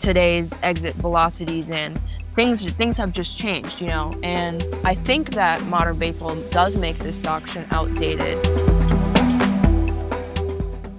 today's exit velocities and things have just changed, and I think that modern baseball does make this doctrine outdated.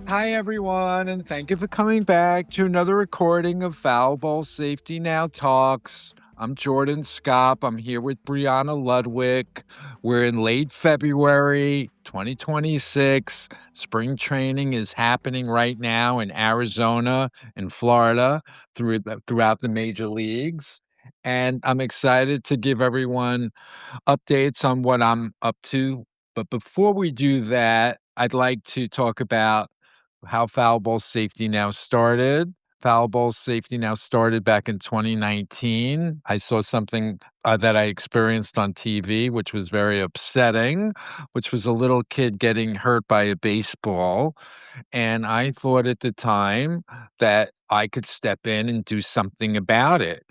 Hi, everyone, and thank you for coming back to another recording of Foul Ball Safety Now Talks. I'm Jordan Skopp. I'm here with Brianna Ludwig. We're in late February 2026. Spring training is happening right now in Arizona and Florida throughout the major leagues. And I'm excited to give everyone updates on what I'm up to. But before we do that, I'd like to talk about how Foul Ball Safety Now started. Foul Ball Safety Now started back in 2019. I saw something that I experienced on TV, which was very upsetting, which was a little kid getting hurt by a baseball. And I thought at the time that I could step in and do something about it.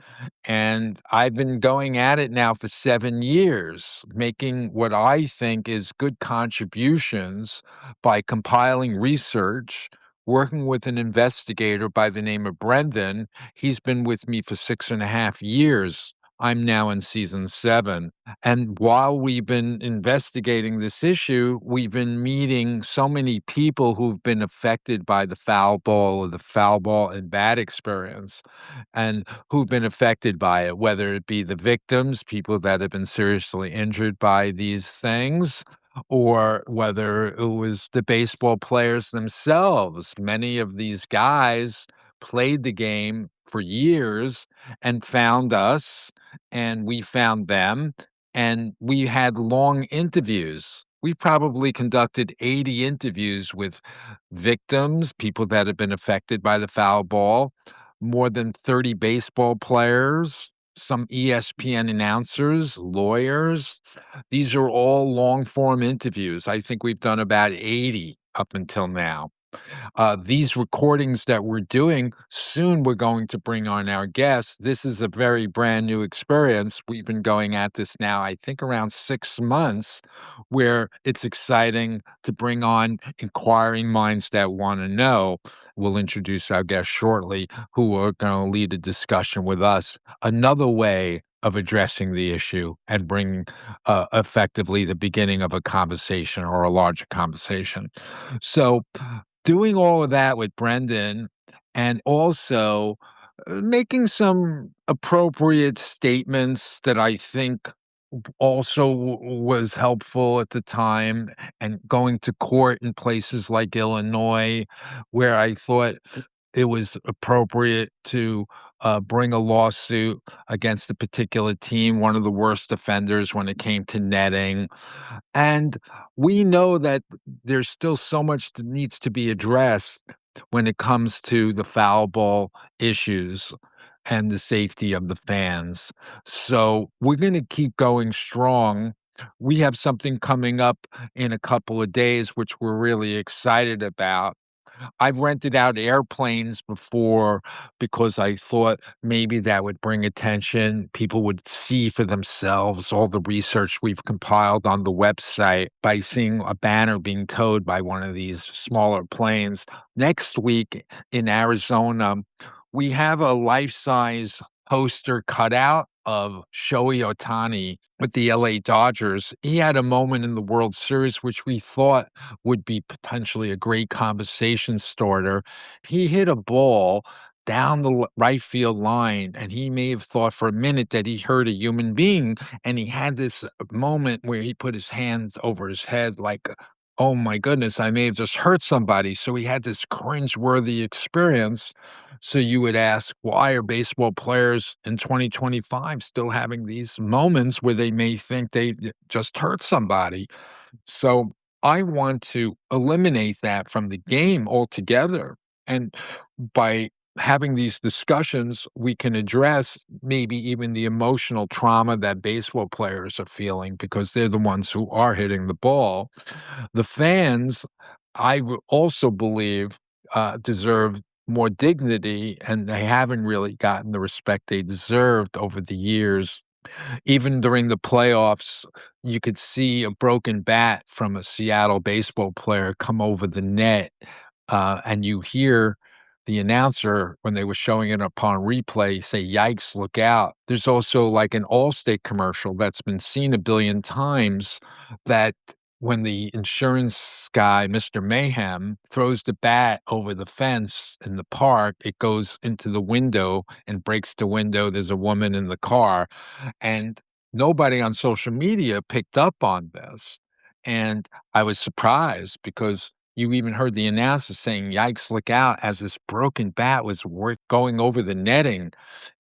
And I've been going at it now for 7 years, making what I think is good contributions by compiling research, working with an investigator by the name of Brendan. He's been with me for 6.5 years. I'm now in season 7. And while we've been investigating this issue, we've been meeting so many people who've been affected by the foul ball or the foul ball and bat experience, and who've been affected by it, whether it be the victims, people that have been seriously injured by these things, or whether it was the baseball players themselves. Many of these guys played the game for years and found us, and we found them, and we had long interviews. We probably conducted 80 interviews with victims, people that have been affected by the foul ball, more than 30 baseball players, some ESPN announcers, lawyers. These are all long form interviews. I think we've done about 80 up until now. These recordings that we're doing, soon we're going to bring on our guests. This is a very brand new experience. We've been going at this now, I think, around 6 months, where it's exciting to bring on inquiring minds that want to know. We'll introduce our guests shortly, who are going to lead a discussion with us. Another way of addressing the issue and bringing effectively the beginning of a conversation or a larger conversation. So, doing all of that with Brendan, and also making some appropriate statements that I think also was helpful at the time, and going to court in places like Illinois, where I thought it was appropriate to bring a lawsuit against a particular team, one of the worst offenders when it came to netting. And we know that there's still so much that needs to be addressed when it comes to the foul ball issues and the safety of the fans. So we're going to keep going strong. We have something coming up in a couple of days, which we're really excited about. I've rented out airplanes before because I thought maybe that would bring attention. People would see for themselves all the research we've compiled on the website by seeing a banner being towed by one of these smaller planes. Next week in Arizona, we have a life-size poster cutout of Shohei Ohtani with the LA Dodgers. He had a moment in the World Series which we thought would be potentially a great conversation starter. He hit a ball down the right field line, and he may have thought for a minute that he heard a human being, and he had this moment where he put his hands over his head like, "Oh my goodness, I may have just hurt somebody." So he had this cringe-worthy experience. So you would ask, why are baseball players in 2025 still having these moments where they may think they just hurt somebody? So I want to eliminate that from the game altogether. And by having these discussions, we can address maybe even the emotional trauma that baseball players are feeling, because they're the ones who are hitting the ball. The fans, also believe, deserve more dignity, and they haven't really gotten the respect they deserved over the years. Even during the playoffs, you could see a broken bat from a Seattle baseball player come over the net, and you hear the announcer, when they were showing it upon replay, say, "Yikes, look out." There's also, like, an Allstate commercial that's been seen a billion times that when the insurance guy, Mr. Mayhem, throws the bat over the fence in the park, it goes into the window and breaks the window. There's a woman in the car, and nobody on social media picked up on this, and I was surprised because you even heard the announcer saying, "Yikes, look out," as this broken bat was going over the netting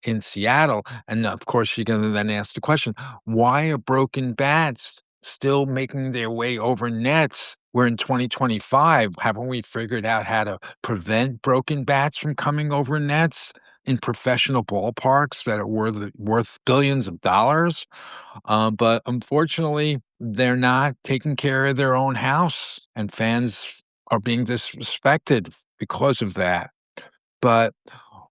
in Seattle, and, of course, you're gonna then ask the question, why are broken bats still making their way over nets? We're in 2025. Haven't we figured out how to prevent broken bats from coming over nets in professional ballparks that are worth billions of dollars? But unfortunately, they're not taking care of their own house, and fans are being disrespected because of that. But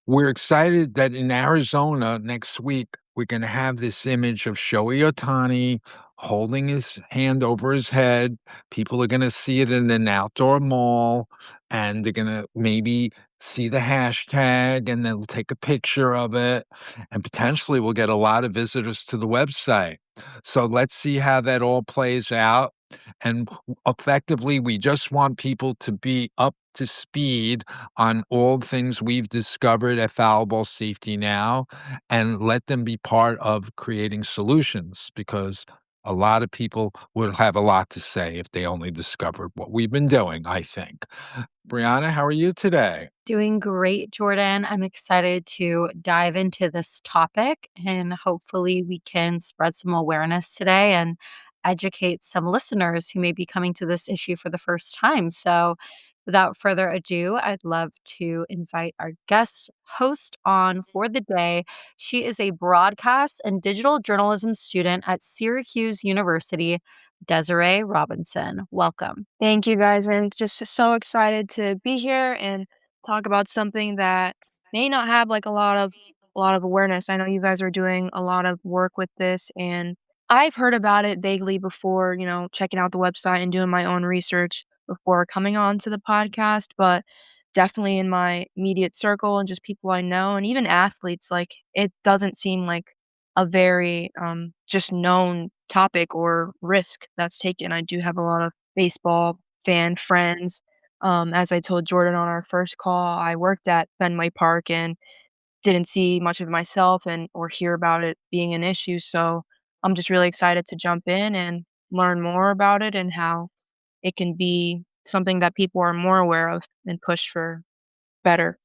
we're excited that in Arizona next week, we're gonna have this image of Shohei Ohtani holding his hand over his head. People are gonna see it in an outdoor mall, and they're gonna maybe see the hashtag, and they'll take a picture of it, and potentially we'll get a lot of visitors to the website. So let's see how that all plays out, and effectively, we just want people to be up to speed on all things we've discovered at Foul Ball Safety Now, and let them be part of creating solutions, because a lot of people would have a lot to say if they only discovered what we've been doing, I think. Brianna, how are you today? Doing great, Jordan. I'm excited to dive into this topic and hopefully we can spread some awareness today and educate some listeners who may be coming to this issue for the first time. So, without further ado, I'd love to invite our guest host on for the day. She is a broadcast and digital journalism student at Syracuse University, Desiree Robinson. Welcome. Thank you guys, and just so excited to be here and talk about something that may not have like a lot of awareness. I know you guys are doing a lot of work with this, and I've heard about it vaguely before, checking out the website and doing my own research before coming on to the podcast, but definitely in my immediate circle and just people I know and even athletes, like it doesn't seem like a very just known topic or risk that's taken. I do have a lot of baseball fan friends. As I told Jordan on our first call, I worked at Fenway Park and didn't see much of it myself and or hear about it being an issue. So I'm just really excited to jump in and learn more about it and how it can be something that people are more aware of and push for better.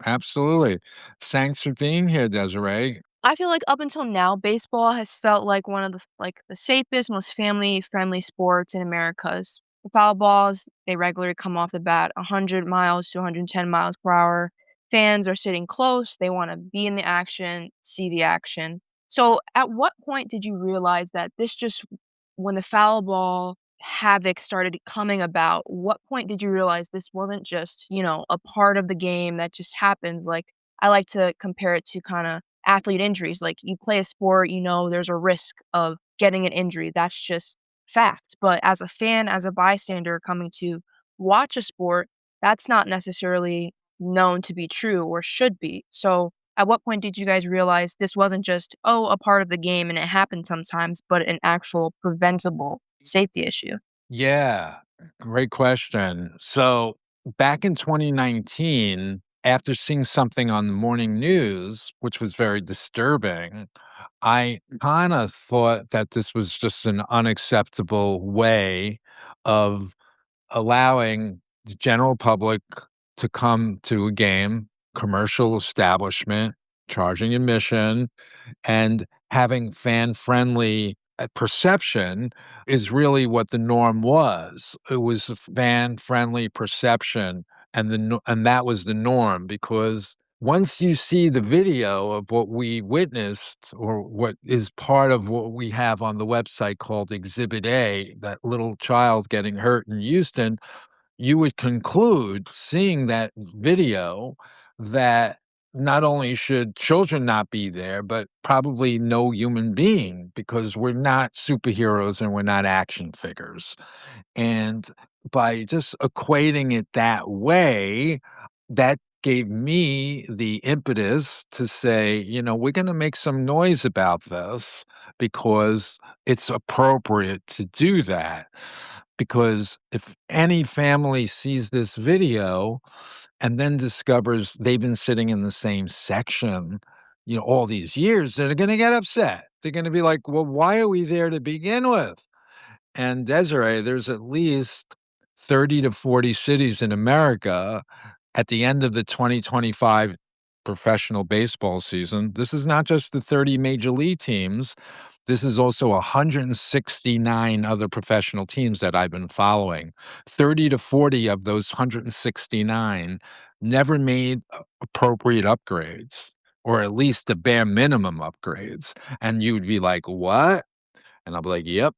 Absolutely. Thanks for being here, Desiree. I feel like up until now, baseball has felt like one of the safest, most family friendly sports in Americas. The foul balls, they regularly come off the bat 100 miles to 110 miles per hour. Fans are sitting close, they want to be in the action, see the action. So, at what point did you realize that this just when the foul ball havoc started coming about, what point did you realize this wasn't just, a part of the game that just happens? Like, I like to compare it to kind of athlete injuries. Like you play a sport, there's a risk of getting an injury. That's just fact. But as a fan, as a bystander coming to watch a sport, that's not necessarily known to be true or should be. So at what point did you guys realize this wasn't just, oh, a part of the game and it happens sometimes, but an actual preventable safety issue? Yeah, great question. So back in 2019, after seeing something on the morning news, which was very disturbing, I kind of thought that this was just an unacceptable way of allowing the general public to come to a game, commercial establishment, charging admission, and having fan-friendly, perception is really what the norm was. It was a fan-friendly perception, and that was the norm, because once you see the video of what we witnessed, or what is part of what we have on the website called Exhibit A, that little child getting hurt in Houston, you would conclude, seeing that video, that not only should children not be there, but probably no human being, because we're not superheroes and we're not action figures. And by just equating it that way, that gave me the impetus to say, we're going to make some noise about this because it's appropriate to do that. Because if any family sees this video and then discovers they've been sitting in the same section, all these years, they're going to get upset. They're going to be like, well, why are we there to begin with? And Desiree, there's at least 30 to 40 cities in America at the end of the 2025 professional baseball season. This is not just the 30 major league teams. This is also 169 other professional teams that I've been following. 30 to 40 of those 169 never made appropriate upgrades, or at least the bare minimum upgrades. And you'd be like, what? And I'll be like, yep.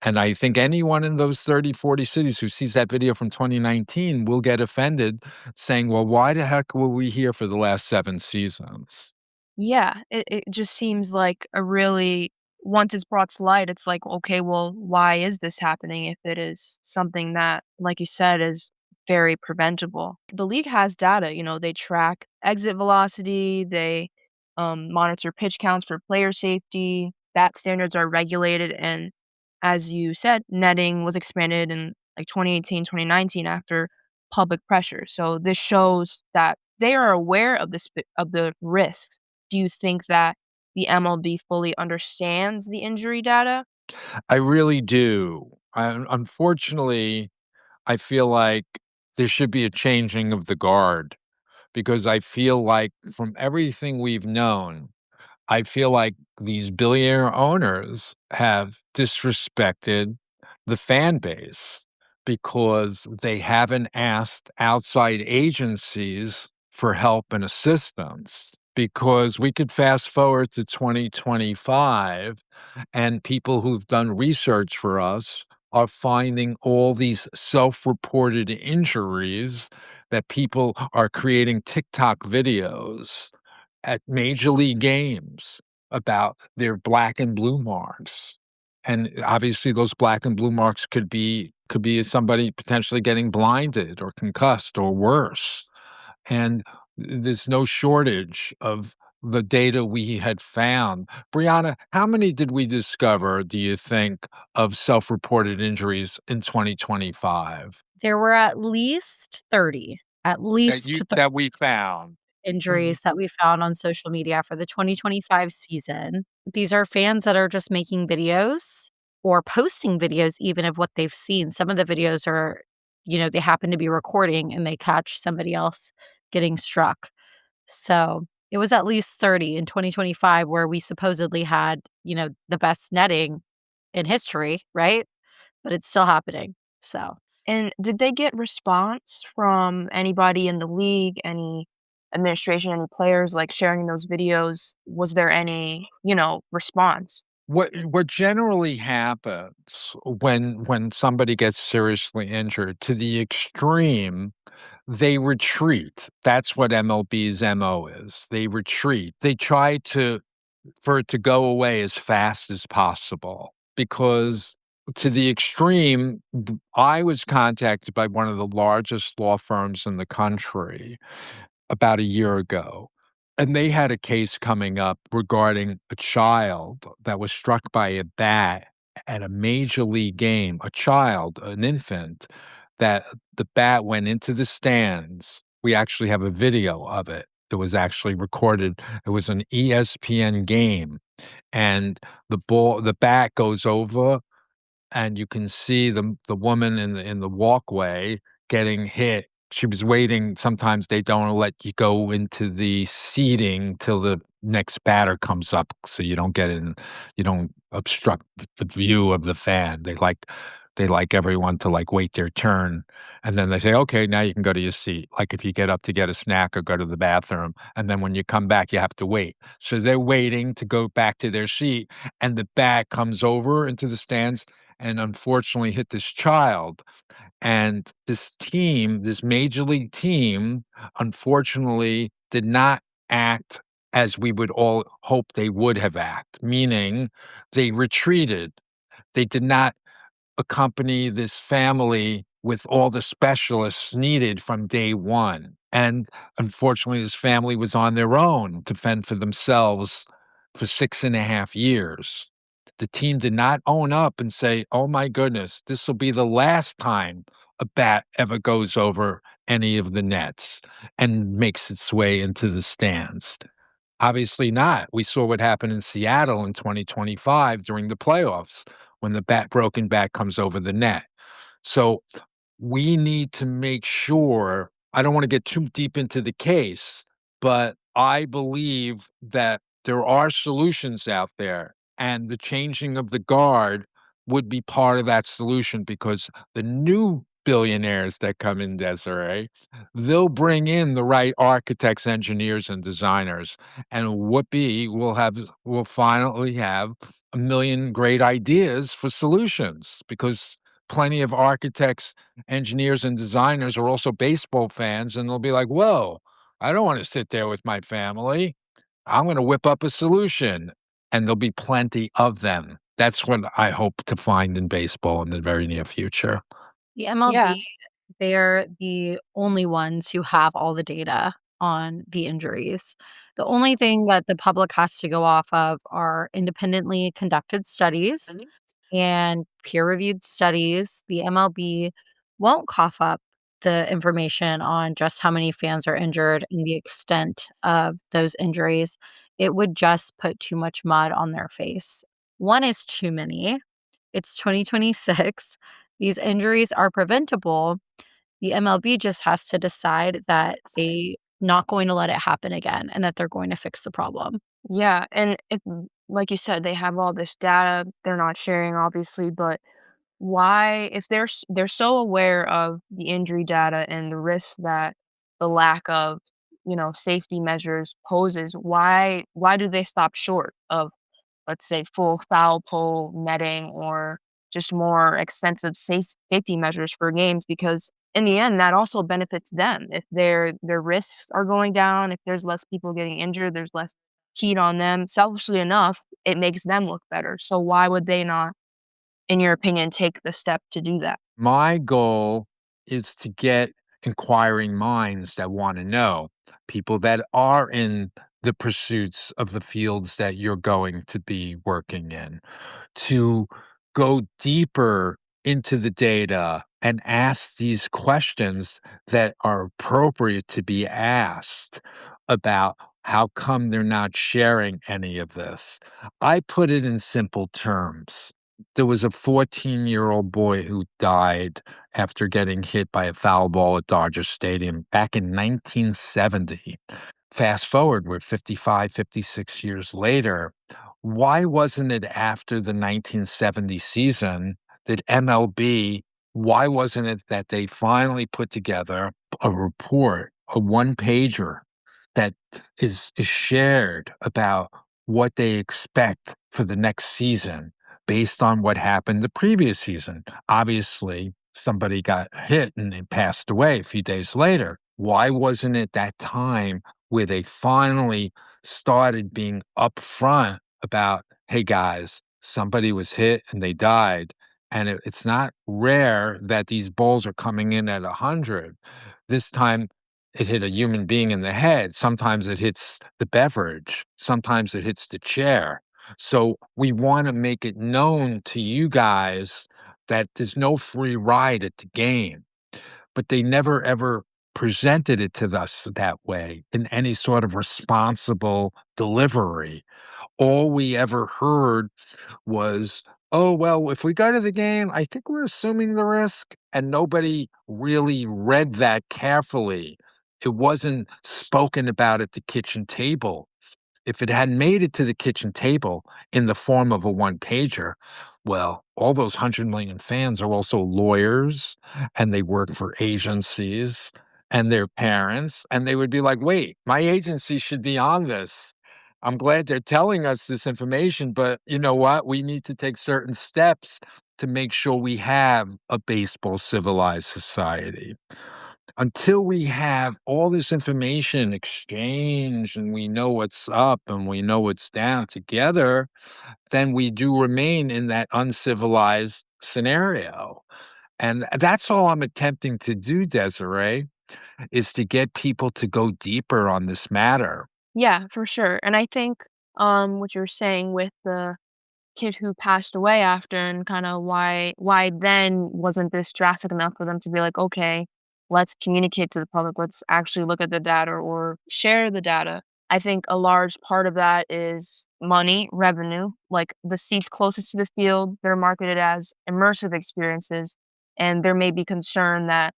And I think anyone in those 30, 40 cities who sees that video from 2019 will get offended, saying, well, why the heck were we here for the last 7 seasons? Yeah, it just seems like a really once it's brought to light, it's like, okay, well, why is this happening if it is something that, like you said, is very preventable? The league has data, they track exit velocity, they monitor pitch counts for player safety, bat standards are regulated, and as you said, netting was expanded in like 2018, 2019 after public pressure. So this shows that they are aware of of the risks. Do you think that the MLB fully understands the injury data? I really do. Unfortunately, I feel like there should be a changing of the guard because I feel like from everything we've known, I feel like these billionaire owners have disrespected the fan base because they haven't asked outside agencies for help and assistance. Because we could fast forward to 2025 and people who've done research for us are finding all these self-reported injuries that people are creating TikTok videos at major league games about their black and blue marks. And obviously those black and blue marks could be somebody potentially getting blinded or concussed or worse. And there's no shortage of the data we had found. Brianna, how many did we discover, do you think, of self-reported injuries in 2025? There were at least 30, at least That we found. Mhm. injuries that we found on social media for the 2025 season. These are fans that are just making videos or posting videos even of what they've seen. Some of the videos are, they happen to be recording and they catch somebody else getting struck. So it was at least 30 in 2025 where we supposedly had, the best netting in history, right? But it's still happening. So And did they get response from anybody in the league, any administration, any players like sharing those videos? Was there any, response? What generally happens when somebody gets seriously injured to the extreme, they retreat. That's what MLB's MO is. They retreat. They try to for it to go away as fast as possible because to the extreme, I was contacted by one of the largest law firms in the country about a year ago. And they had a case coming up regarding a child that was struck by a bat at a major league game, a child, an infant, that the bat went into the stands. We actually have a video of it that was actually recorded. It was an ESPN game, and the bat goes over and you can see the woman in the walkway getting hit. She was waiting. Sometimes they don't let you go into the seating till the next batter comes up, so you don't get in, you don't obstruct the view of the fan. They like everyone to, like, wait their turn, and then they say, "Okay, now you can go to your seat." Like, if you get up to get a snack or go to the bathroom, and then when you come back, you have to wait. So they're waiting to go back to their seat, and the bat comes over into the stands and unfortunately hit this child. And this team, this major league team, unfortunately did not act as we would all hope they would have acted, meaning they retreated. They did not accompany this family with all the specialists needed from day one. And unfortunately, his family was on their own to fend for themselves for 6.5 years. The team did not own up and say, oh my goodness, this will be the last time a bat ever goes over any of the nets and makes its way into the stands. Obviously not. We saw what happened in Seattle in 2025 during the playoffs when the broken bat comes over the net. So we need to make sure. I don't want to get too deep into the case, but I believe that there are solutions out there, and the changing of the guard would be part of that solution because the new billionaires that come in, Desiree, they'll bring in the right architects, engineers, and designers, and Whoopi will finally have a million great ideas for solutions because plenty of architects, engineers, and designers are also baseball fans, and they'll be like, "Whoa, I don't wanna sit there with my family. I'm gonna whip up a solution," and there'll be plenty of them. That's what I hope to find in baseball in the very near future. The Yeah. MLB, they're the only ones who have all the data on the injuries. The only thing that the public has to go off of are independently conducted studies and peer-reviewed studies. The MLB won't cough up the information on just how many fans are injured and the extent of those injuries. It would just put too much mud on their face. One is too many. It's 2026. These injuries are preventable. The MLB just has to decide that they not going to let it happen again and that they're going to fix the problem. Yeah, and if like you said, they have all this data they're not sharing, obviously, but why if they're so aware of the injury data and the risks that the lack of, safety measures poses, why do they stop short of, let's say, full foul pole netting or just more extensive safety measures for games? Because in the end, that also benefits them. If their risks are going down, if there's less people getting injured, there's less heat on them. Selfishly enough, it makes them look better. So why would they not, in your opinion, take the step to do that? My goal is to get inquiring minds that wanna know, people that are in the pursuits of the fields that you're going to be working in, to go deeper into the data and ask these questions that are appropriate to be asked about how come they're not sharing any of this. I put it in simple terms. There was a 14-year-old boy who died after getting hit by a foul ball at Dodger Stadium back in 1970. Fast forward, we're 55, 56 years later. Why wasn't it after the 1970 season that MLB, why wasn't it that they finally put together a report, a one pager that is shared about what they expect for the next season based on what happened the previous season? Obviously, somebody got hit and they passed away a few days later. Why wasn't it that time where they finally started being upfront about, hey guys, somebody was hit and they died. And it's not rare that these balls are coming in at 100. This time it hit a human being in the head. Sometimes it hits the beverage. Sometimes it hits the chair. So we want to make it known to you guys that there's no free ride at the game, but they never ever presented it to us that way in any sort of responsible delivery. All we ever heard was, "Oh, well, if we go to the game, I think we're assuming the risk," and nobody really read that carefully. It wasn't spoken about at the kitchen table. If it had made it to the kitchen table in the form of a one pager, well, all those 100 million fans are also lawyers and they work for agencies and their parents, and they would be like, wait, my agency should be on this. I'm glad they're telling us this information, but you know what? We need to take certain steps to make sure we have a baseball civilized society. Until we have all this information exchanged and we know what's up and we know what's down together, then we do remain in that uncivilized scenario. And that's all I'm attempting to do, Desiree. is to get people to go deeper on this matter. Yeah, for sure, and I think, what you're saying with the kid who passed away after and kinda why then wasn't this drastic enough for them to be like, "Okay, let's communicate to the public, let's actually look at the data or share the data." I think a large part of that is money, revenue, like, the seats closest to the field, they're marketed as immersive experiences, and there may be concern that,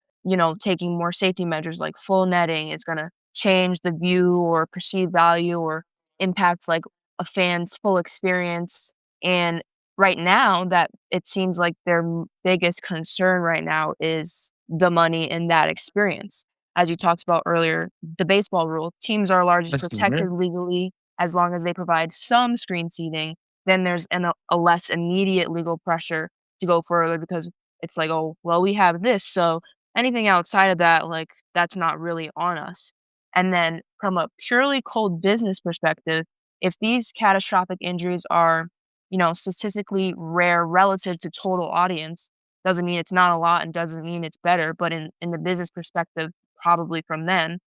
taking more safety measures like full netting is gonna change the view or perceived value or impact, like, a fan's full experience. And right now, that it seems like their biggest concern right now is the money in that experience. As you talked about earlier, the baseball rule, teams are largely That's the protected legally as long as they provide some screen seating. Then there's a less immediate legal pressure to go further because it's like, oh, well, we have this. So anything outside of that, like, that's not really on us. And then from a purely cold business perspective, if these catastrophic injuries are statistically rare relative to total audience. Doesn't mean it's not a lot and doesn't mean it's better, but in the business perspective, probably from then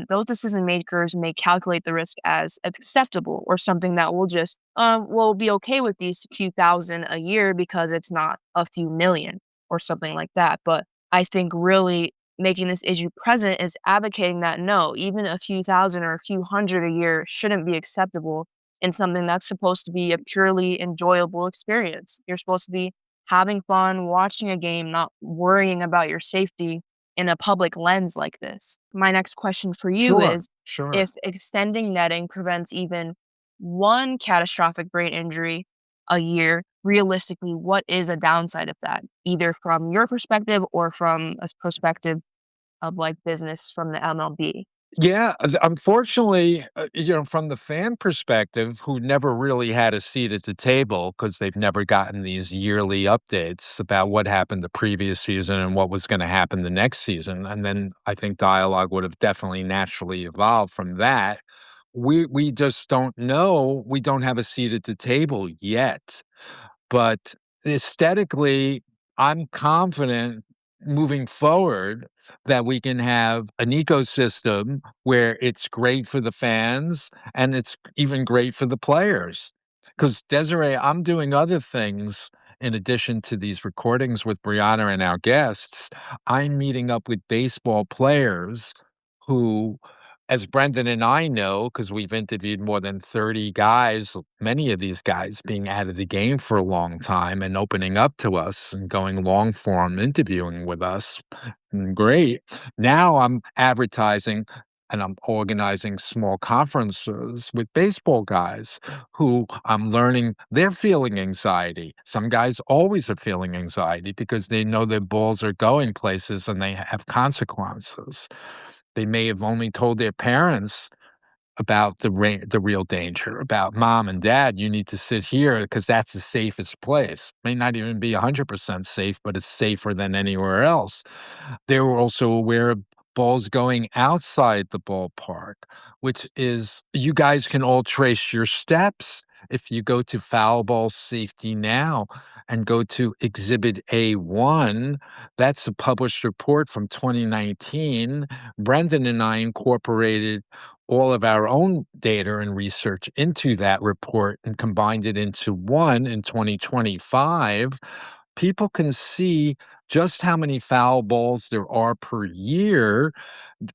those decision makers may calculate the risk as acceptable or something that will be okay with these few thousand a year because it's not a few million or something like that. But I think really making this issue present is advocating that no, even a few thousand or a few hundred a year shouldn't be acceptable in something that's supposed to be a purely enjoyable experience. You're supposed to be having fun, watching a game, not worrying about your safety in a public lens like this. My next question for you Sure, is sure. if extending netting prevents even one catastrophic brain injury a year, realistically, what is a downside of that? Either from your perspective or from a perspective of like business from the MLB. Yeah, unfortunately, from the fan perspective, who never really had a seat at the table because they've never gotten these yearly updates about what happened the previous season and what was gonna happen the next season, and then I think dialogue would have definitely naturally evolved from that. We just don't know. We don't have a seat at the table yet. But aesthetically, I'm confident moving forward that we can have an ecosystem where it's great for the fans and it's even great for the players. Because Desiree, I'm doing other things in addition to these recordings with Brianna and our guests. I'm meeting up with baseball players who, as Brendan and I know, because we've interviewed more than 30 guys, many of these guys being out of the game for a long time and opening up to us and going long form interviewing with us. Great. Now I'm advertising and I'm organizing small conferences with baseball guys who I'm learning they're feeling anxiety. Some guys always are feeling anxiety because they know their balls are going places and they have consequences. They may have only told their parents about the real danger, about mom and dad, you need to sit here because that's the safest place. May not even be 100% safe, but it's safer than anywhere else. They were also aware of balls going outside the ballpark, which is you guys can all trace your steps. If you go to Foul Ball Safety Now and go to Exhibit A1, that's a published report from 2019. Brendan and I incorporated all of our own data and research into that report and combined it into one in 2025, people can see just how many foul balls there are per year.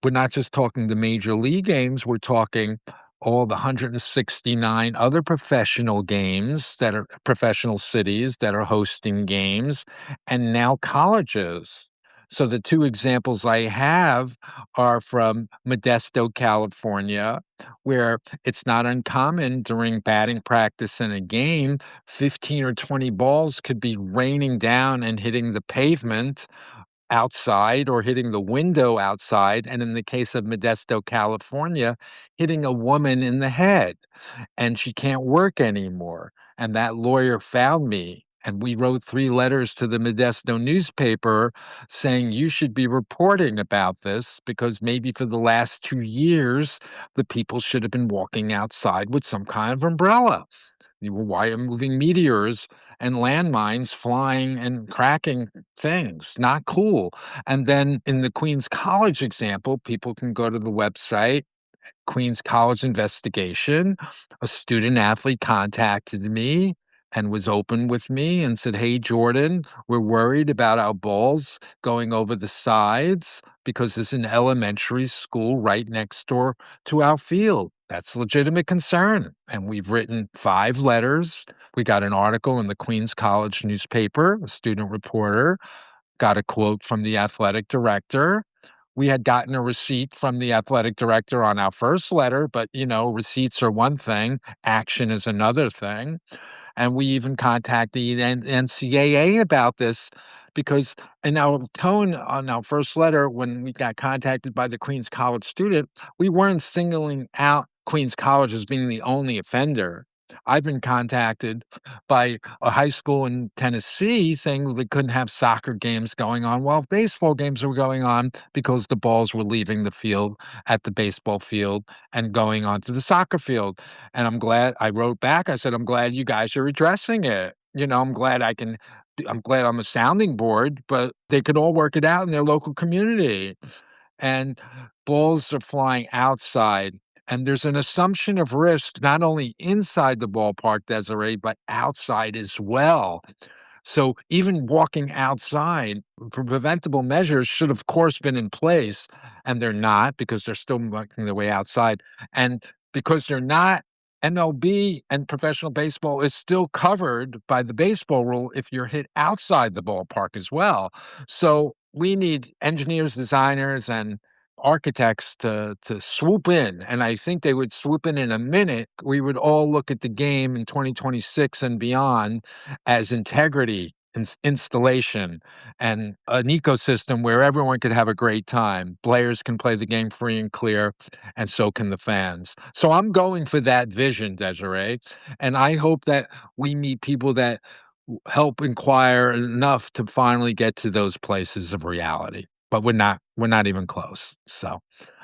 We're not just talking the major league games, we're talking all the 169 other professional games that are professional cities that are hosting games, and now colleges. So the two examples I have are from Modesto, California, where it's not uncommon during batting practice in a game, 15 or 20 balls could be raining down and hitting the pavement outside or hitting the window outside. And in the case of Modesto, California, hitting a woman in the head and she can't work anymore. And that lawyer found me. And we wrote 3 letters to the Modesto newspaper saying, you should be reporting about this because maybe for the last 2 years, the people should have been walking outside with some kind of umbrella. Why are moving meteors and landmines flying and cracking things? Not cool. And then in the Queens College example, people can go to the website Queens College investigation. A student athlete contacted me and was open with me and said, "Hey, Jordan, we're worried about our balls going over the sides because there's an elementary school right next door to our field. That's a legitimate concern." And we've written 5 letters. We got an article in the Queens College newspaper, a student reporter, got a quote from the athletic director. We had gotten a receipt from the athletic director on our first letter, but, receipts are one thing, action is another thing. And we even contacted the NCAA about this because in our tone on our first letter, when we got contacted by the Queens College student, we weren't singling out Queens College as being the only offender. I've been contacted by a high school in Tennessee saying they couldn't have soccer games going on while baseball games were going on because the balls were leaving the field at the baseball field and going onto the soccer field. And I'm glad I wrote back. I said, "I'm glad you guys are addressing it. I'm glad I'm a sounding board, but they could all work it out in their local community." And balls are flying outside. And there's an assumption of risk not only inside the ballpark, Desiree, but outside as well. So even walking outside for preventable measures should, of course, been in place, and they're not because they're still making their way outside. And because they're not, MLB and professional baseball is still covered by the baseball rule if you're hit outside the ballpark as well. So we need engineers, designers, and architects to swoop in, and I think they would swoop in a minute. We would all look at the game in 2026 and beyond as integrity, installation, and an ecosystem where everyone could have a great time. Players can play the game free and clear, and so can the fans. So I'm going for that vision, Desiree, and I hope that we meet people that help inquire enough to finally get to those places of reality. But we're not even close. So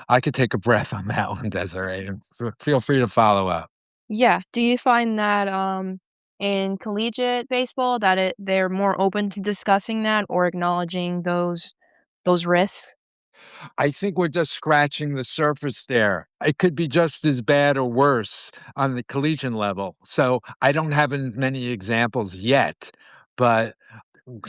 I could take a breath on that one, Desiree, and feel free to follow up. Yeah. Do you find that, in collegiate baseball that they're more open to discussing that or acknowledging those risks? I think we're just scratching the surface there. It could be just as bad or worse on the collegiate level. So I don't have many examples yet, but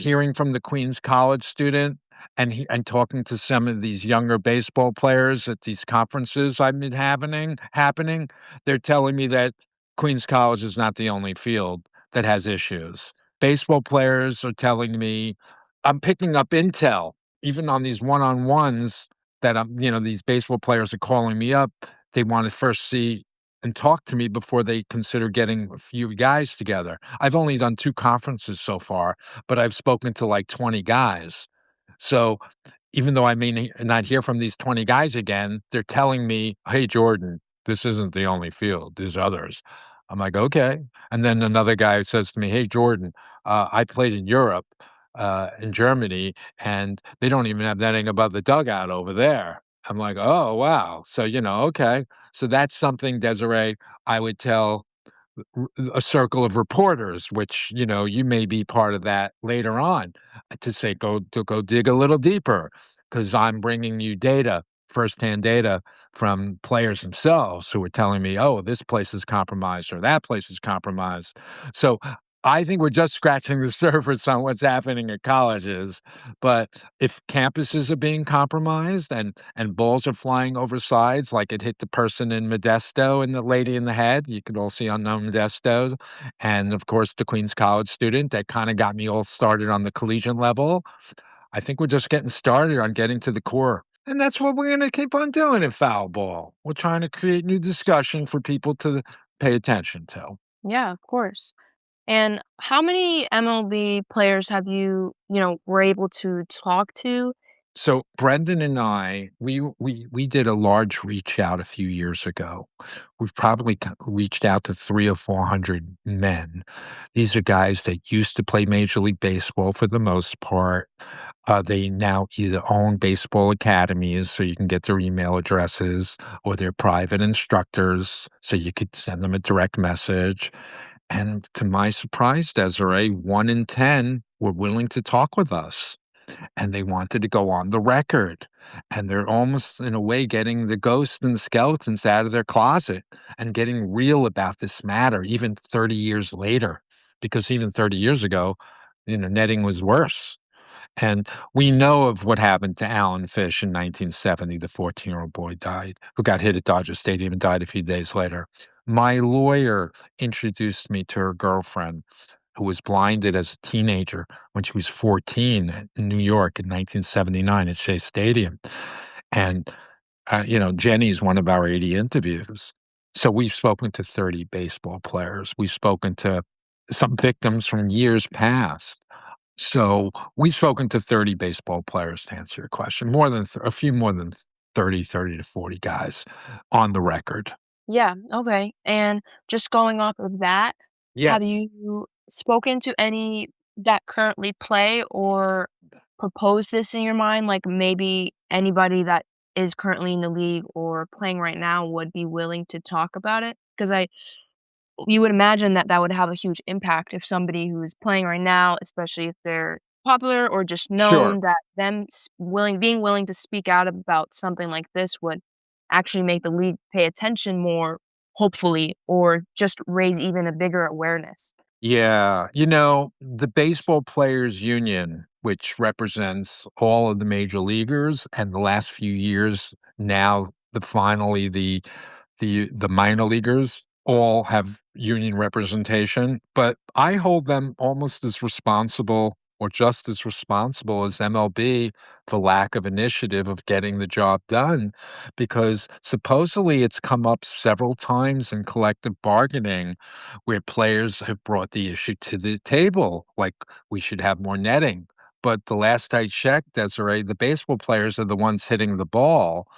hearing from the Queens College student and talking to some of these younger baseball players at these conferences I've been happening, they're telling me that Queens College is not the only field that has issues. Baseball players are telling me I'm picking up intel even on these one-on-ones that these baseball players are calling me up. They want to first see and talk to me before they consider getting a few guys together. I've only done 2 conferences so far, but I've spoken to like 20 guys. So even though I may not hear from these 20 guys again, they're telling me, "Hey, Jordan, this isn't the only field. There's others." I'm like, "Okay." And then another guy says to me, "Hey, Jordan, I played in Europe, in Germany, and they don't even have netting above the dugout over there." I'm like, "Oh, wow." So, okay. So that's something, Desiree, I would tell a circle of reporters, which, you may be part of that later on, to say, go dig a little deeper, because I'm bringing you data, firsthand data from players themselves who are telling me, oh, this place is compromised or that place is compromised. So I think we're just scratching the surface on what's happening at colleges. But if campuses are being compromised and balls are flying over sides, like it hit the person in Modesto and the lady in the head, you could all see unknown Modesto, and of course the Queens College student that kind of got me all started on the collegiate level. I think we're just getting started on getting to the core. And that's what we're going to keep on doing in foul ball. We're trying to create new discussion for people to pay attention to. Yeah, of course. And how many MLB players have were able to talk to? So Brendan and I, we did a large reach out a few years ago. We've probably reached out to 300 or 400 men. These are guys that used to play Major League Baseball for the most part. They now either own baseball academies, so you can get their email addresses, or they're private instructors, so you could send them a direct message. And to my surprise, Desiree, 1 in 10 were willing to talk with us, and they wanted to go on the record. And they're almost, in a way, getting the ghosts and the skeletons out of their closet and getting real about this matter, even 30 years later. Because even 30 years ago, netting was worse. And we know of what happened to Alan Fish in 1970. The 14-year-old boy died, who got hit at Dodger Stadium and died a few days later. My lawyer introduced me to her girlfriend, who was blinded as a teenager when she was 14 in New York in 1979 at Shea Stadium. And, Jenny's one of our 80 interviews. So we've spoken to 30 baseball players. We've spoken to some victims from years past. So we've spoken to 30 baseball players, to answer your question, a few more than 30 to 40 guys on the record. Yeah, okay, and just going off of that, have Yes. you spoken to any that currently play or propose this in your mind? Like, maybe anybody that is currently in the league or playing right now would be willing to talk about it? Because you would imagine that that would have a huge impact if somebody who is playing right now, especially if they're popular or just Sure. known, that them being willing to speak out about something like this would actually make the league pay attention more, hopefully, or just raise even a bigger awareness. Yeah. The Baseball Players Union, which represents all of the major leaguers, and the last few years now, finally the minor leaguers all have union representation, but I hold them almost as responsible or just as responsible as MLB for lack of initiative of getting the job done, because supposedly it's come up several times in collective bargaining where players have brought the issue to the table, like we should have more netting. But the last I checked, Desiree, the baseball players are the ones hitting the ball.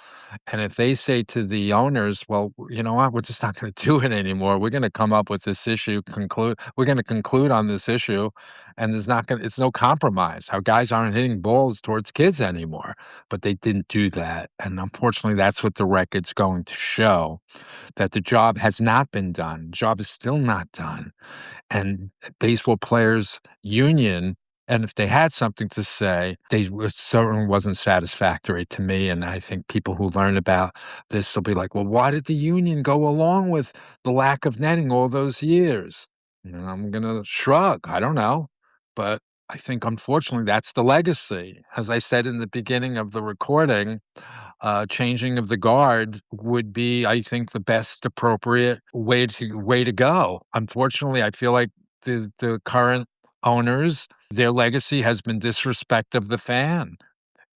And if they say to the owners, well, you know what, we're just not going to do it anymore. We're going to come up with this issue, we're going to conclude on this issue, and it's no compromise. Our guys aren't hitting balls towards kids anymore. But they didn't do that. And unfortunately, that's what the record's going to show, that the job has not been done. The job is still not done. And baseball players union, and if they had something to say, it certainly wasn't satisfactory to me. And I think people who learn about this will be like, well, why did the union go along with the lack of netting all those years? And I'm going to shrug. I don't know. But I think, unfortunately, that's the legacy. As I said in the beginning of the recording, changing of the guard would be, I think, the best appropriate way to go. Unfortunately, I feel like the current owners, their legacy has been disrespect of the fan.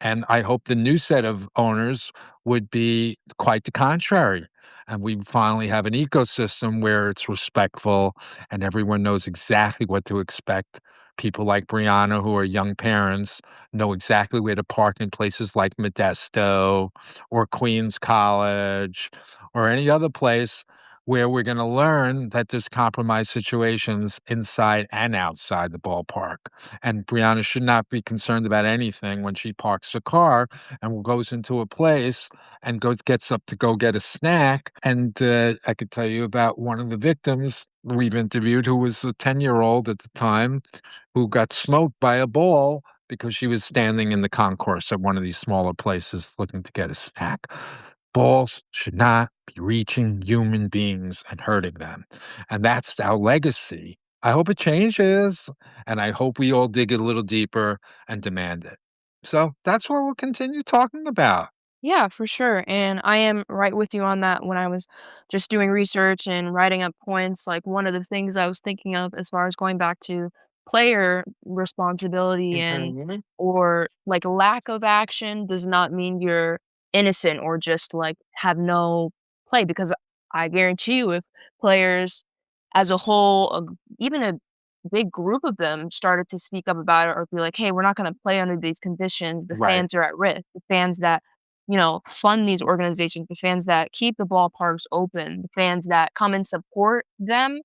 And I hope the new set of owners would be quite the contrary. And we finally have an ecosystem where it's respectful and everyone knows exactly what to expect. People like Brianna, who are young parents, know exactly where to park in places like Modesto or Queens College or any other place where we're going to learn that there's compromise situations inside and outside the ballpark. And Brianna should not be concerned about anything when she parks a car and goes into a place and gets up to go get a snack. And I could tell you about one of the victims we've interviewed, who was a 10-year-old at the time, who got smoked by a ball because she was standing in the concourse at one of these smaller places looking to get a snack. Balls should not be reaching human beings and hurting them. And that's our legacy. I hope it changes, and I hope we all dig a little deeper and demand it. So that's what we'll continue talking about. Yeah, for sure. And I am right with you on that. When I was just doing research and writing up points, like one of the things I was thinking of as far as going back to player responsibility and Mhm. or like lack of action does not mean you're innocent or just like have no play, because I guarantee you if players as a whole, even a big group of them started to speak up about it or be like, hey, we're not going to play under these conditions, the Right. fans are at risk. The fans that fund these organizations, the fans that keep the ballparks open, the fans that come and support them,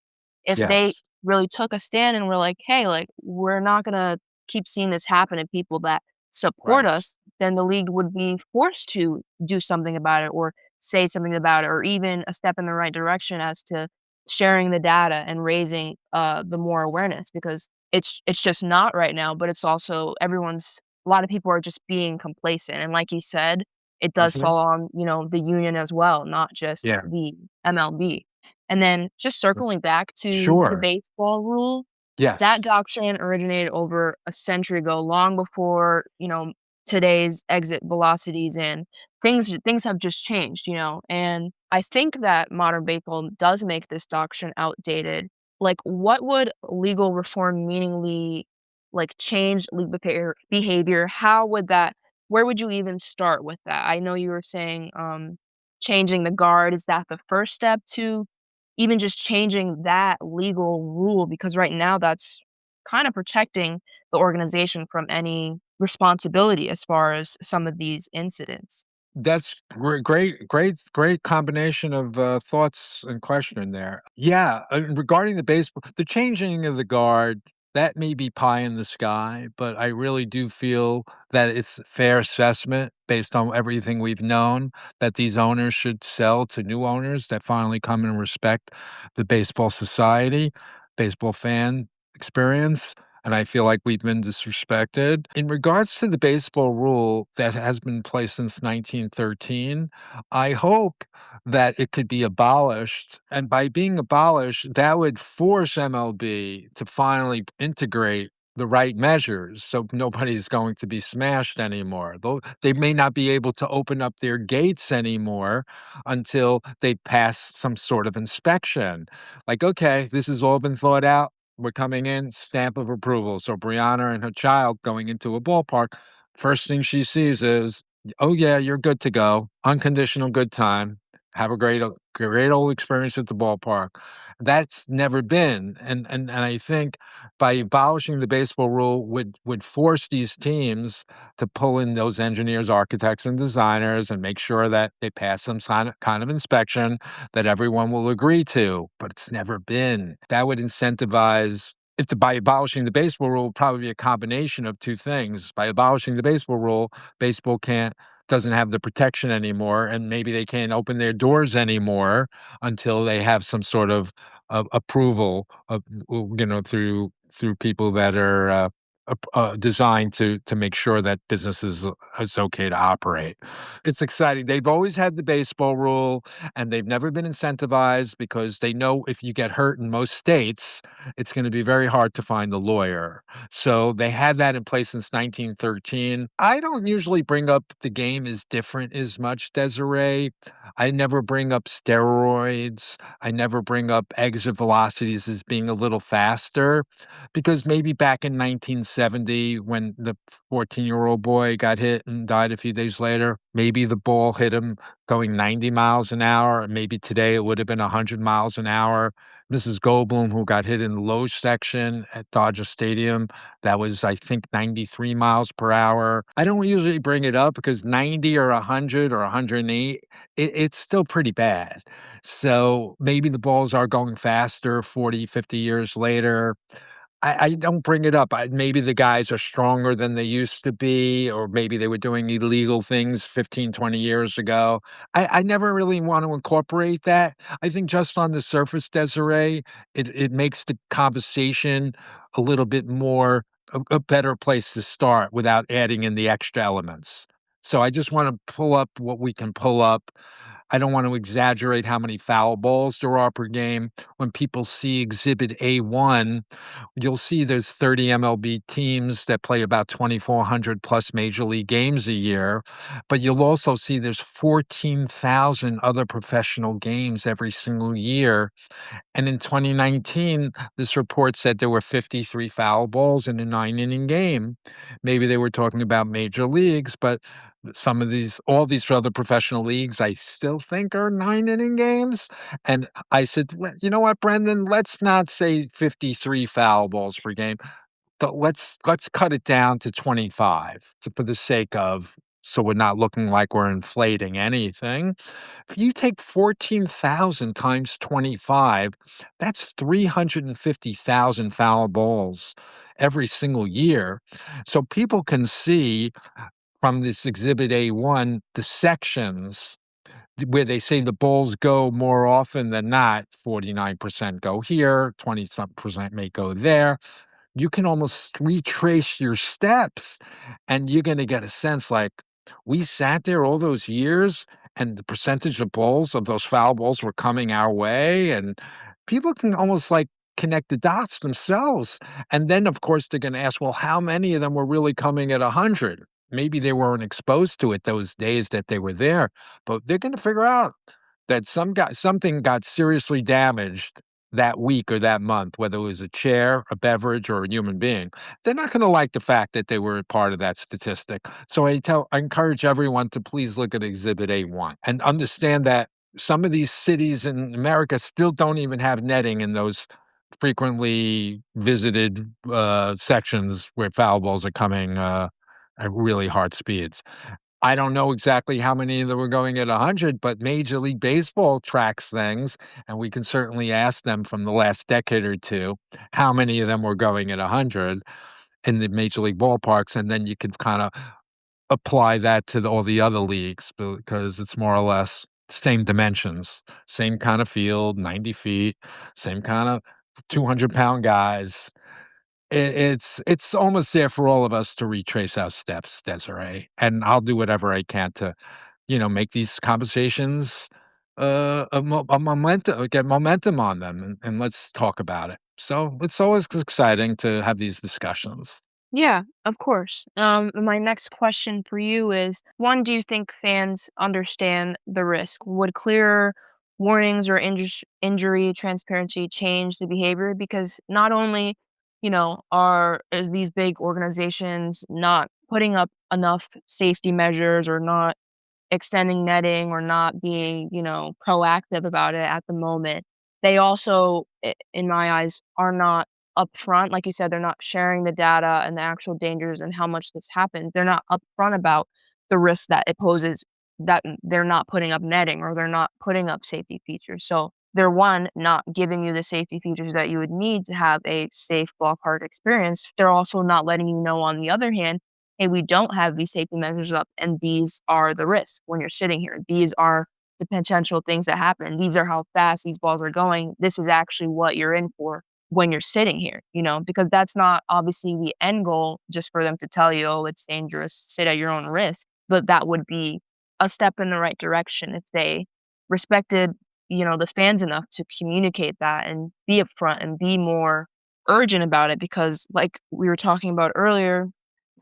if they Yes. really took a stand and were like, "Hey, like, we're not gonna keep seeing this happen to people that support Right. us," then the league would be forced to do something about it or say something about it or even a step in the right direction as to sharing the data and raising, the more awareness because it's just not right now, but it's also a lot of people are just being complacent, and like you said, it does Mhm. fall on, you know, the union as well, not just Yeah. the MLB. And then just circling back to the Sure. baseball rule, that Yes. doctrine originated over a century ago, long before, you know, today's exit velocities and things have just changed, you know, and I think that modern baseball does make this doctrine outdated. Like, what would legal reform meaningly, like, change league behavior? How would that where would you even start with that? I know you were saying, changing the guard, is that the first step to even just changing that legal rule? Because right now that's kinda protecting the organization from any responsibility as far as some of these incidents. That's great combination of, thoughts and question in there. Yeah, regarding the baseball the changing of the guard, that may be pie in the sky, but I really do feel that it's a fair assessment based on everything we've known, that these owners should sell to new owners that finally come and respect the baseball society, baseball fan experience, and I feel like we've been disrespected. In regards to the baseball rule that has been in place since 1913, I hope that it could be abolished. And by being abolished, that would force MLB to finally integrate the right measures so nobody's going to be smashed anymore. Though they may not be able to open up their gates anymore until they pass some sort of inspection. Like, okay, this has all been thought out, we're coming in, stamp of approval. So Brianna and her child going into a ballpark, first thing she sees is, "Oh yeah, you're good to go. Unconditional good time. Have a great old experience at the ballpark." That's never been, and I think by abolishing the baseball rule would force these teams to pull in those engineers, architects, and designers and make sure that they pass some kind of inspection that everyone will agree to, but it's never been. That would incentivize if the by abolishing the baseball rule, probably be a combination of 2 things. By abolishing the baseball rule, baseball can't doesn't have the protection anymore, and maybe they can't open their doors anymore until they have some sort of approval of, you know, through people that are, designed to make sure that businesses is okay to operate. It's exciting. They've always had the baseball rule, and they've never been incentivized because they know if you get hurt in most states, it's gonna be very hard to find a lawyer. So they had that in place since 1913. I don't usually bring up the game is different as much, Desiree. I never bring up steroids. I never bring up exit velocities as being a little faster because maybe back in 1970 when the 14-year-old boy got hit and died a few days later, maybe the ball hit him going 90 miles an hour, and maybe today it would have been 100 miles an hour. Mrs. Goldblum, who got hit in the low section at Dodger Stadium, that was, I think, 93 miles per hour. I don't usually bring it up because 90 or 100 or 108, it's still pretty bad. So maybe the balls are going faster 40, 50 years later. I don't bring it up. Maybe the guys are stronger than they used to be, or maybe they were doing illegal things 15, 20 years ago. I never really want to incorporate that. I think just on the surface, Desiree, it makes the conversation a little bit more a better place to start without adding in the extra elements. So I just want to pull up what we can pull up. I don't want to exaggerate how many foul balls there are per game. When people see Exhibit A1, you'll see there's 30 MLB teams that play about 2,400 plus major league games a year, but you'll also see there's 14,000 other professional games every single year. And in 2019, this report said there were 53 foul balls in a 9-inning game. Maybe they were talking about major leagues, but some of these all these other professional leagues, I still think are 9-inning games. And I said, You know what, Brendan? Let's not say 53 foul balls per game. Let's cut it down to 25 for the sake of so we're not looking like we're inflating anything. If you take 14,000 times 25, that's 350,000 foul balls every single year. So people can see from this Exhibit A1 the sections where they say the Bulls go more often than not, 49% go here, 20 some percent may go there. You can almost retrace your steps, and you're gonna get a sense like, we sat there all those years, and the percentage of balls of those foul balls were coming our way, and people can almost, like, connect the dots themselves, and then, of course, they're gonna ask, "Well, how many of them were really coming at 100?" Maybe they weren't exposed to it those days that they were there, but they're gonna figure out that something got seriously damaged that week or that month, whether it was a chair, a beverage, or a human being. They're not gonna like the fact that they were a part of that statistic. So I encourage everyone to please look at Exhibit A1 and understand that some of these cities in America still don't even have netting in those frequently visited, sections where foul balls are coming, at really hard speeds. I don't know exactly how many of them were going at 100, but Major League Baseball tracks things, and we can certainly ask them from the last decade or 2 how many of them were going at 100 in the major league ballparks, and then you could kinda apply that to all the other leagues because it's more or less same dimensions, same kind of field, 90 feet, same kinda 200-pound guys. It's almost there for all of us to retrace our steps, Desiree, and I'll do whatever I can to, make these conversations, a momentum get momentum on them, and let's talk about it. So, it's always exciting to have these discussions. Yeah, of course. My next question for you is, one, do you think fans understand the risk? Would clearer warnings or injury transparency change the behavior? Because not only, are is these big organizations not putting up enough safety measures or not extending netting or not being, proactive about it at the moment. They also, in my eyes, are not upfront. Like you said, they're not sharing the data and the actual dangers and how much this happens. They're not upfront about the risk that it poses that they're not putting up netting or they're not putting up safety features. So they're one, not giving you the safety features that you would need to have a safe ballpark experience. They're also not letting you know on the other hand, hey, we don't have these safety measures up, and these are the risks when you're sitting here. These are the potential things that happen. These are how fast these balls are going. This is actually what you're in for when you're sitting here, because that's not obviously the end goal just for them to tell you, oh, it's dangerous, sit at your own risk. But that would be a step in the right direction if they respected, the fans enough to communicate that and be upfront and be more urgent about it because like we were talking about earlier,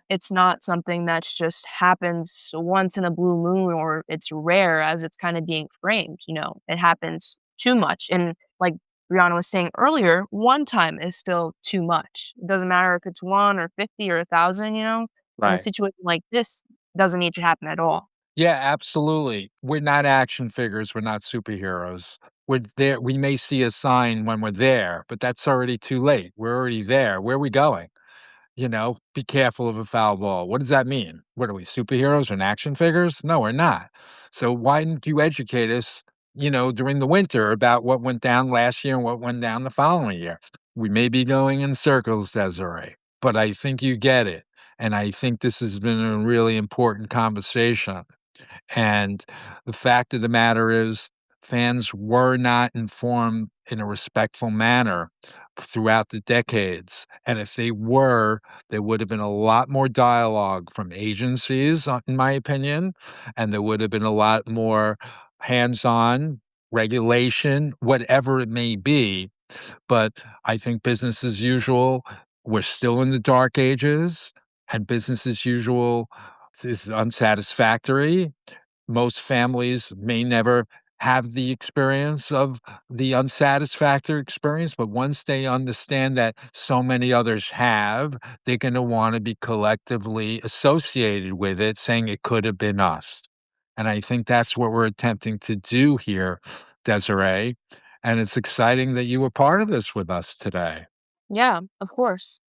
it's not something that's just happens once in a blue moon or it's rare as it's kinda being framed, It happens too much, and like Brianna was saying earlier, one time is still too much. It doesn't matter if it's 1 or 50 or 1,000, in a Right. situation like this, doesn't need to happen at all. Yeah, absolutely. We're not action figures, we're not superheroes. We're there we may see a sign when we're there, but that's already too late. We're already there. Where are we going? Be careful of a foul ball. What does that mean? What are we, superheroes and action figures? No, we're not. So why didn't you educate us, during the winter about what went down last year and what went down the following year? We may be going in circles, Desiree, but I think you get it. And I think this has been a really important conversation. And the fact of the matter is, fans were not informed in a respectful manner throughout the decades. And if they were, there would have been a lot more dialogue from agencies, in my opinion, and there would have been a lot more hands on regulation, whatever it may be. But I think business as usual, we're still in the dark ages, and business as usual is unsatisfactory. Most families may never have the experience of the unsatisfactory experience, but once they understand that so many others have, they're gonna wanna be collectively associated with it, saying it could have been us. And I think that's what we're attempting to do here, Desiree, and it's exciting that you were part of this with us today. Yeah, of course.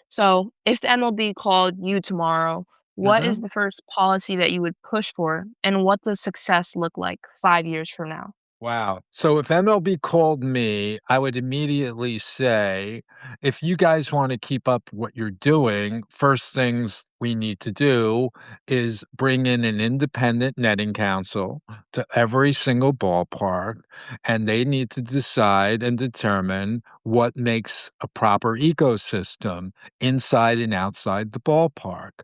So, if the MLB called you tomorrow, what is Mhm. the first policy that you would push for, and what does success look like 5 years from now? Wow. So if MLB called me, I would immediately say, if you guys want to keep up what you're doing, first things we need to do is bring in an independent netting council to every single ballpark, and they need to decide and determine what makes a proper ecosystem inside and outside the ballpark.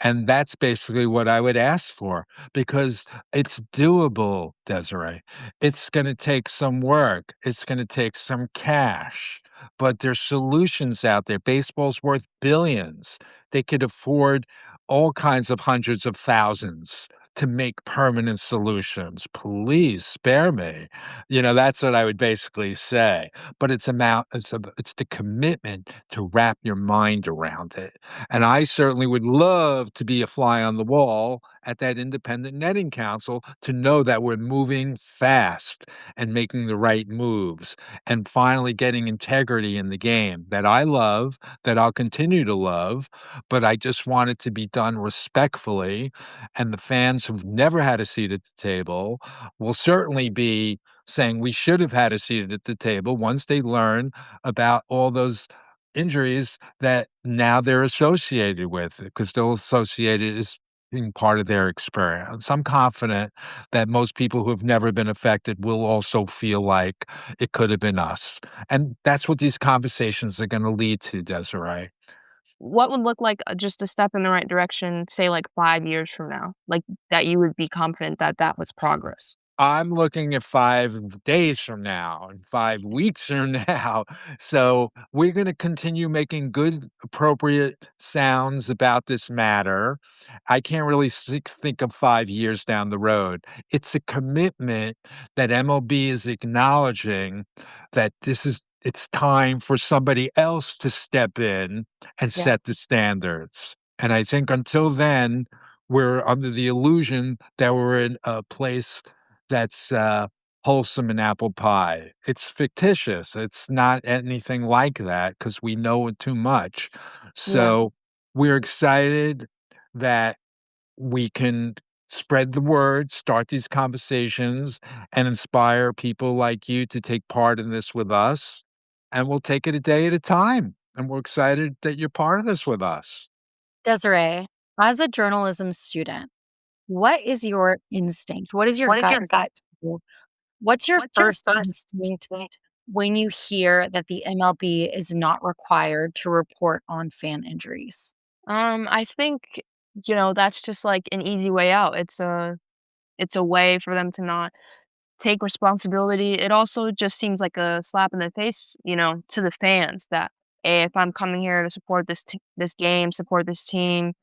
And that's basically what I would ask for because it's doable, Desiree. It's going to take some work, it's going to take some cash, but there's solutions out there. Baseball's worth billions. They could afford all kinds of hundreds of thousands to make permanent solutions. Please spare me. That's what I would basically say. But it's the commitment to wrap your mind around it. And I certainly would love to be a fly on the wall at that independent netting council to know that we're moving fast and making the right moves and finally getting integrity in the game that I love, that I'll continue to love, but I just want it to be done respectfully. And the fans who've never had a seat at the table will certainly be saying we should have had a seat at the table once they learn about all those injuries that now they're associated with, because they'll associate it as being part of their experience. I'm confident that most people who have never been affected will also feel like it could have been us. And that's what these conversations are going to lead to, Desiree. What would look like, just a step in the right direction, say, like, 5 years from now? Like, that you would be confident that that was progress? I'm looking at 5 days from now and 5 weeks from now. So we're going to continue making good, appropriate sounds about this matter. I can't really think of 5 years down the road. It's a commitment that MLB is acknowledging that it's time for somebody else to step in and Yeah. set the standards. And I think until then, we're under the illusion that we're in a place that's, wholesome and apple pie. It's fictitious. It's not anything like that because we know it too much. Yeah. So, we're excited that we can spread the word, start these conversations, and inspire people like you to take part in this with us, and we'll take it a day at a time, and we're excited that you're part of this with us. Desiree, as a journalism student, what is your instinct? What is your What is gut your gut? feel? What's your What's your first first instinct instinct? when you hear that the MLB is not required to report on fan injuries? I think, that's just, like, an easy way out. It's a way for them to not take responsibility. It also just seems like a slap in the face, to the fans that, "Hey, if I'm coming here to support this game, support this team,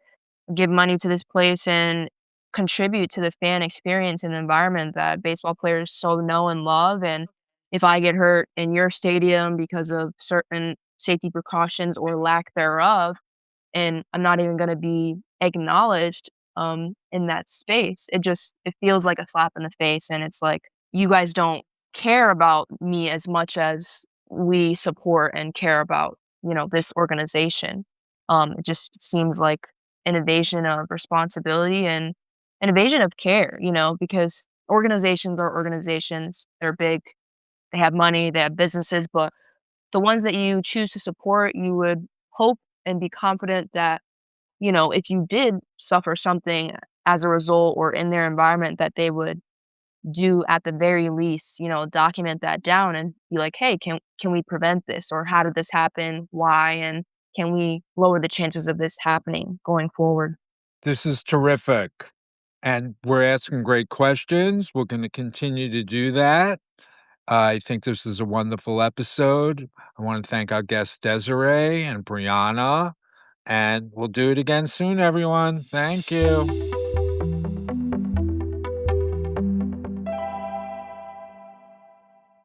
give money to this place, and contribute to the fan experience and environment that baseball players so know and love, and if I get hurt in your stadium because of certain safety precautions or lack thereof, and I'm not even gonna be acknowledged, in that space. It feels like a slap in the face, and it's like, you guys don't care about me as much as we support and care about, this organization. It just seems like an evasion of responsibility and an evasion of care, because organizations are organizations. They're big, they have money, they have businesses, but the ones that you choose to support, you would hope and be confident that, if you did suffer something as a result or in their environment, that they would do at the very least, document that down and be like, "Hey, can we prevent this?" Or "How did this happen? Why? And can we lower the chances of this happening going forward?" This is terrific, and we're asking great questions. We're gonna continue to do that. I think this is a wonderful episode. I wanna thank our guests, Desiree and Brianna, and we'll do it again soon, everyone. Thank you.